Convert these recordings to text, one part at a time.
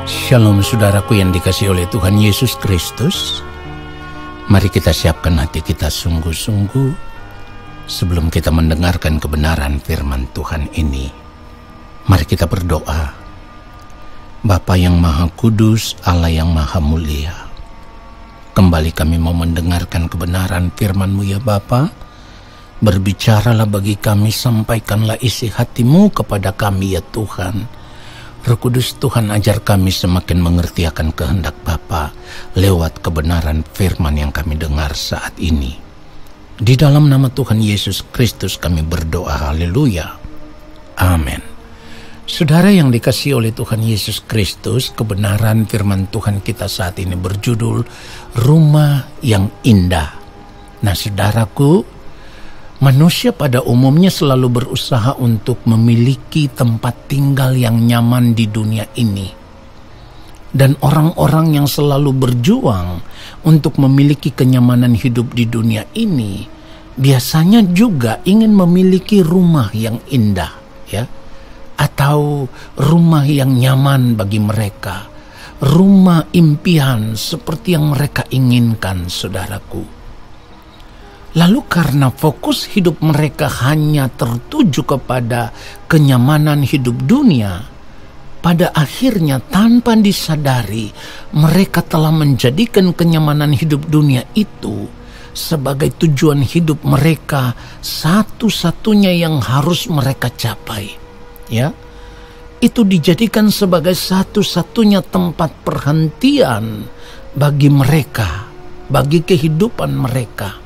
Shalom saudaraku yang dikasihi oleh Tuhan Yesus Kristus. Mari kita siapkan hati kita sungguh-sungguh sebelum kita mendengarkan kebenaran firman Tuhan ini. Mari kita berdoa. Bapa yang Maha Kudus, Allah yang Maha Mulia, kembali kami mau mendengarkan kebenaran firman-Mu ya Bapa. Berbicaralah bagi kami, sampaikanlah isi hati-Mu kepada kami ya Tuhan. Roh Kudus Tuhan, ajar kami semakin mengerti akan kehendak Bapa lewat kebenaran firman yang kami dengar saat ini. Di dalam nama Tuhan Yesus Kristus kami berdoa, haleluya, amin. Saudara yang dikasihi oleh Tuhan Yesus Kristus, kebenaran firman Tuhan kita saat ini berjudul Rumah yang Indah. Nah saudaraku, manusia pada umumnya selalu berusaha untuk memiliki tempat tinggal yang nyaman di dunia ini. Dan orang-orang yang selalu berjuang untuk memiliki kenyamanan hidup di dunia ini biasanya juga ingin memiliki rumah yang indah, ya, atau rumah yang nyaman bagi mereka, rumah impian seperti yang mereka inginkan, saudaraku. Lalu karena fokus hidup mereka hanya tertuju kepada kenyamanan hidup dunia, pada akhirnya tanpa disadari mereka telah menjadikan kenyamanan hidup dunia itu sebagai tujuan hidup mereka satu-satunya yang harus mereka capai. Ya, itu dijadikan sebagai satu-satunya tempat perhentian bagi mereka, bagi kehidupan mereka.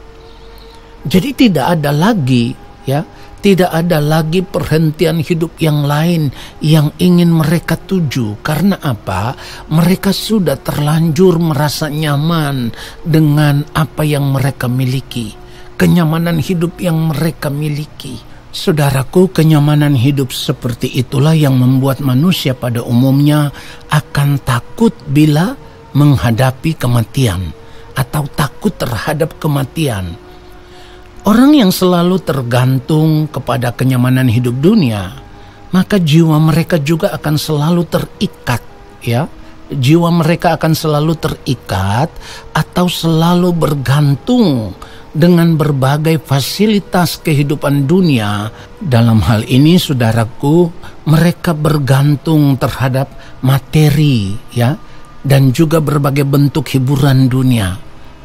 Jadi tidak ada lagi, ya, tidak ada lagi perhentian hidup yang lain yang ingin mereka tuju. Karena apa? Mereka sudah terlanjur merasa nyaman dengan apa yang mereka miliki, kenyamanan hidup yang mereka miliki. Saudaraku, kenyamanan hidup seperti itulah yang membuat manusia pada umumnya akan takut bila menghadapi kematian atau takut terhadap kematian. Orang yang selalu tergantung kepada kenyamanan hidup dunia, maka jiwa mereka juga akan selalu terikat, ya. Jiwa mereka akan selalu terikat atau selalu bergantung dengan berbagai fasilitas kehidupan dunia. Dalam hal ini, saudaraku, mereka bergantung terhadap materi, ya, dan juga berbagai bentuk hiburan dunia.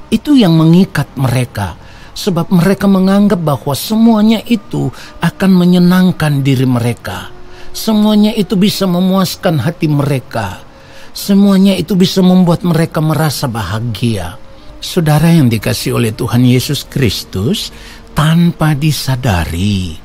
Itu yang mengikat mereka. Sebab mereka menganggap bahwa semuanya itu akan menyenangkan diri mereka. Semuanya itu bisa memuaskan hati mereka. Semuanya itu bisa membuat mereka merasa bahagia. Saudara yang dikasihi oleh Tuhan Yesus Kristus, tanpa disadari,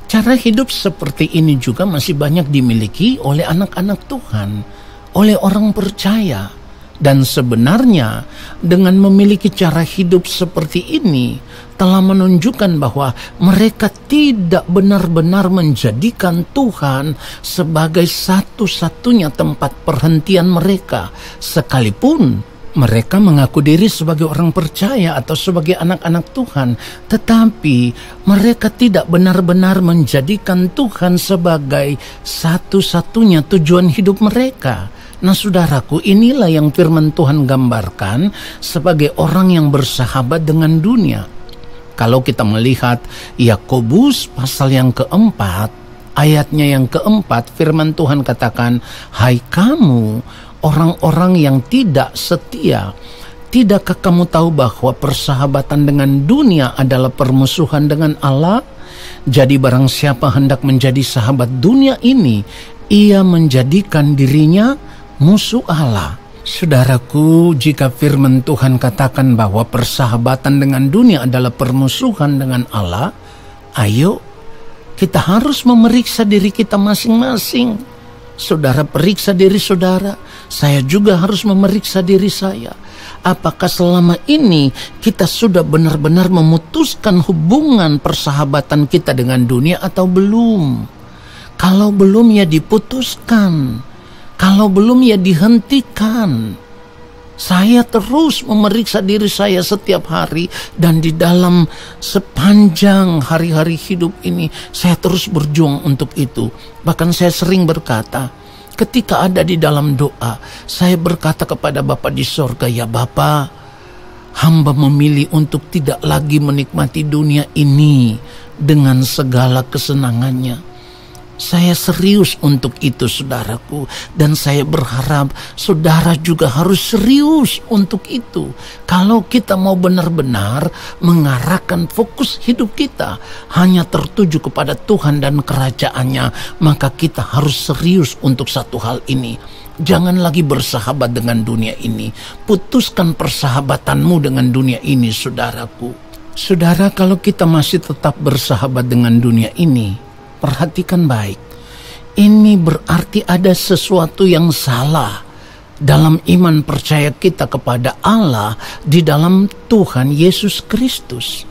cara hidup seperti ini juga masih banyak dimiliki oleh anak-anak Tuhan, oleh orang percaya. Dan sebenarnya dengan memiliki cara hidup seperti ini telah menunjukkan bahwa mereka tidak benar-benar menjadikan Tuhan sebagai satu-satunya tempat perhentian mereka. Sekalipun mereka mengaku diri sebagai orang percaya atau sebagai anak-anak Tuhan, tetapi mereka tidak benar-benar menjadikan Tuhan sebagai satu-satunya tujuan hidup mereka. Nah saudaraku, inilah yang firman Tuhan gambarkan sebagai orang yang bersahabat dengan dunia. Kalau kita melihat Yakobus pasal yang keempat, ayatnya yang keempat, firman Tuhan katakan, "Hai kamu orang-orang yang tidak setia, tidakkah kamu tahu bahwa persahabatan dengan dunia adalah permusuhan dengan Allah? Jadi barang siapa hendak menjadi sahabat dunia ini, ia menjadikan dirinya musuh Allah." Saudaraku, jika firman Tuhan katakan bahwa persahabatan dengan dunia adalah permusuhan dengan Allah, ayo kita harus memeriksa diri kita masing-masing. Saudara periksa diri saudara, saya juga harus memeriksa diri saya. Apakah selama ini kita sudah benar-benar memutuskan hubungan persahabatan kita dengan dunia atau belum? Kalau belum, ya diputuskan. Kalau belum, ya dihentikan. Saya terus memeriksa diri saya setiap hari, dan di dalam sepanjang hari-hari hidup ini saya terus berjuang untuk itu. Bahkan saya sering berkata, ketika ada di dalam doa, saya berkata kepada Bapa di sorga, ya Bapa, hamba memilih untuk tidak lagi menikmati dunia ini dengan segala kesenangannya. Saya serius untuk itu, saudaraku, dan saya berharap saudara juga harus serius untuk itu. Kalau kita mau benar-benar mengarahkan fokus hidup kita hanya tertuju kepada Tuhan dan kerajaannya, maka kita harus serius untuk satu hal ini. Jangan lagi bersahabat dengan dunia ini. Putuskan persahabatanmu dengan dunia ini, saudaraku. Saudara, kalau kita masih tetap bersahabat dengan dunia ini, perhatikan baik, ini berarti ada sesuatu yang salah dalam iman percaya kita kepada Allah di dalam Tuhan Yesus Kristus.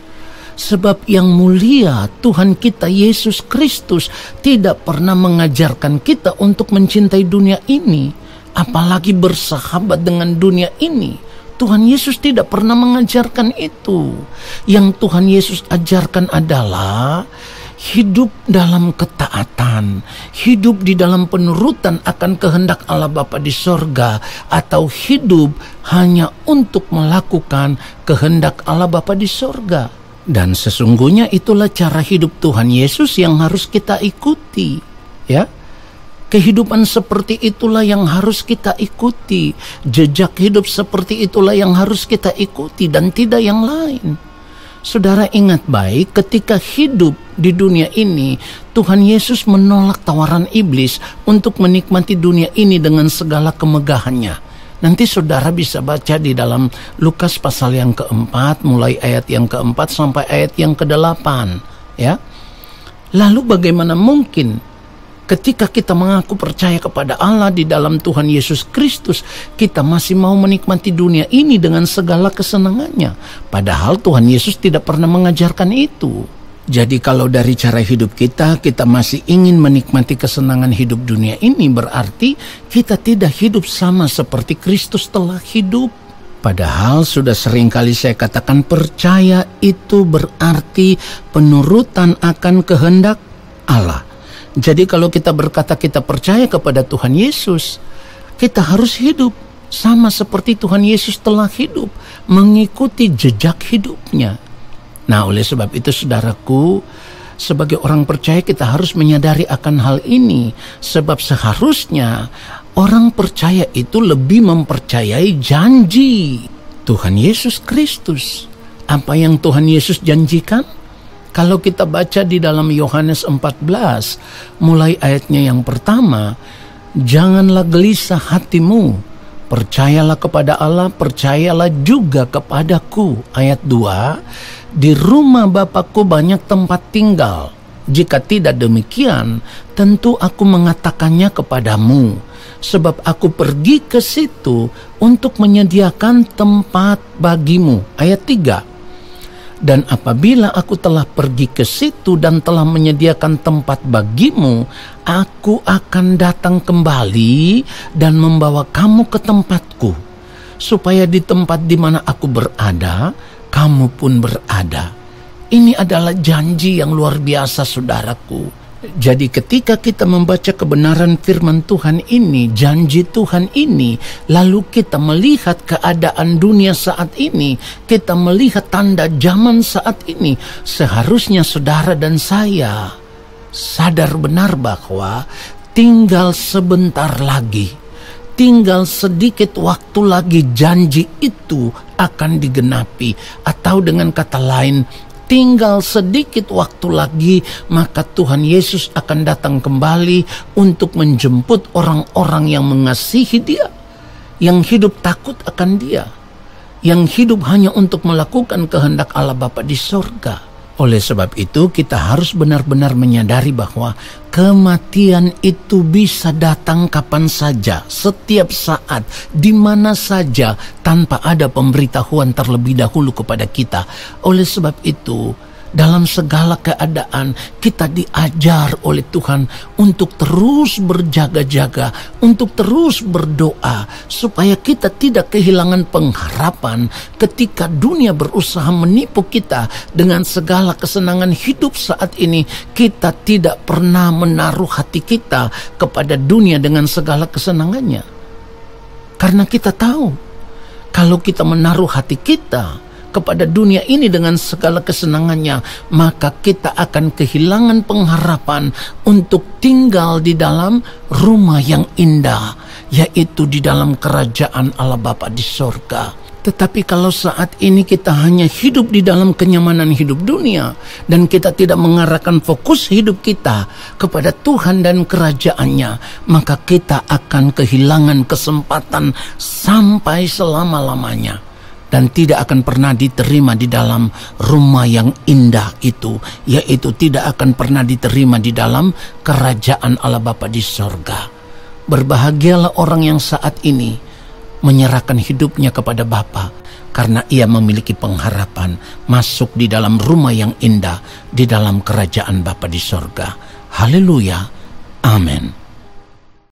Sebab yang mulia Tuhan kita Yesus Kristus tidak pernah mengajarkan kita untuk mencintai dunia ini, apalagi bersahabat dengan dunia ini. Tuhan Yesus tidak pernah mengajarkan itu. Yang Tuhan Yesus ajarkan adalah hidup dalam ketaatan, hidup di dalam penurutan akan kehendak Allah Bapa di sorga, atau hidup hanya untuk melakukan kehendak Allah Bapa di sorga. Dan sesungguhnya itulah cara hidup Tuhan Yesus yang harus kita ikuti, ya. Kehidupan seperti itulah yang harus kita ikuti, jejak hidup seperti itulah yang harus kita ikuti, dan tidak yang lain. Saudara, ingat baik, ketika hidup di dunia ini, Tuhan Yesus menolak tawaran iblis untuk menikmati dunia ini dengan segala kemegahannya. Nanti saudara bisa baca di dalam Lukas pasal yang keempat, mulai ayat yang keempat sampai ayat yang ke-8, ya. Lalu bagaimana mungkin ketika kita mengaku percaya kepada Allah di dalam Tuhan Yesus Kristus, kita masih mau menikmati dunia ini dengan segala kesenangannya? Padahal Tuhan Yesus tidak pernah mengajarkan itu. Jadi kalau dari cara hidup kita masih ingin menikmati kesenangan hidup dunia ini, berarti kita tidak hidup sama seperti Kristus telah hidup. Padahal sudah sering kali saya katakan, percaya itu berarti penurutan akan kehendak Allah. Jadi kalau kita berkata kita percaya kepada Tuhan Yesus, kita harus hidup sama seperti Tuhan Yesus telah hidup, mengikuti jejak hidupnya. Nah, oleh sebab itu saudaraku, sebagai orang percaya kita harus menyadari akan hal ini. Sebab seharusnya orang percaya itu lebih mempercayai janji Tuhan Yesus Kristus. Apa yang Tuhan Yesus janjikan? Kalau kita baca di dalam Yohanes 14, mulai ayatnya yang pertama, janganlah gelisah hatimu, percayalah kepada Allah, percayalah juga kepadaku. Ayat 2, di rumah Bapakku banyak tempat tinggal. Jika tidak demikian, tentu aku mengatakannya kepadamu, sebab aku pergi ke situ untuk menyediakan tempat bagimu. Ayat 3, dan apabila aku telah pergi ke situ dan telah menyediakan tempat bagimu, aku akan datang kembali dan membawa kamu ke tempatku, supaya di tempat di mana aku berada, kamu pun berada. Ini adalah janji yang luar biasa, saudaraku. Jadi ketika kita membaca kebenaran firman Tuhan ini, janji Tuhan ini, lalu kita melihat keadaan dunia saat ini, kita melihat tanda zaman saat ini, seharusnya saudara dan saya sadar benar bahwa tinggal sebentar lagi, tinggal sedikit waktu lagi janji itu akan digenapi. Atau dengan kata lain, tinggal sedikit waktu lagi, maka Tuhan Yesus akan datang kembali untuk menjemput orang-orang yang mengasihi Dia, yang hidup takut akan Dia, yang hidup hanya untuk melakukan kehendak Allah Bapa di sorga. Oleh sebab itu kita harus benar-benar menyadari bahwa kematian itu bisa datang kapan saja, setiap saat, di mana saja, tanpa ada pemberitahuan terlebih dahulu kepada kita. Oleh sebab itu, dalam segala keadaan kita diajar oleh Tuhan untuk terus berjaga-jaga, untuk terus berdoa, supaya kita tidak kehilangan pengharapan ketika dunia berusaha menipu kita dengan segala kesenangan hidup saat ini. Kita tidak pernah menaruh hati kita kepada dunia dengan segala kesenangannya. Karena kita tahu, kalau kita menaruh hati kita kepada dunia ini dengan segala kesenangannya, maka kita akan kehilangan pengharapan untuk tinggal di dalam rumah yang indah, yaitu di dalam kerajaan Allah Bapa di sorga. Tetapi kalau saat ini kita hanya hidup di dalam kenyamanan hidup dunia, dan kita tidak mengarahkan fokus hidup kita kepada Tuhan dan kerajaannya, maka kita akan kehilangan kesempatan sampai selama-lamanya, dan tidak akan pernah diterima di dalam rumah yang indah itu, yaitu tidak akan pernah diterima di dalam kerajaan Allah Bapa di sorga. Berbahagialah orang yang saat ini menyerahkan hidupnya kepada Bapa, karena ia memiliki pengharapan masuk di dalam rumah yang indah, di dalam kerajaan Bapa di sorga. Haleluya, amin.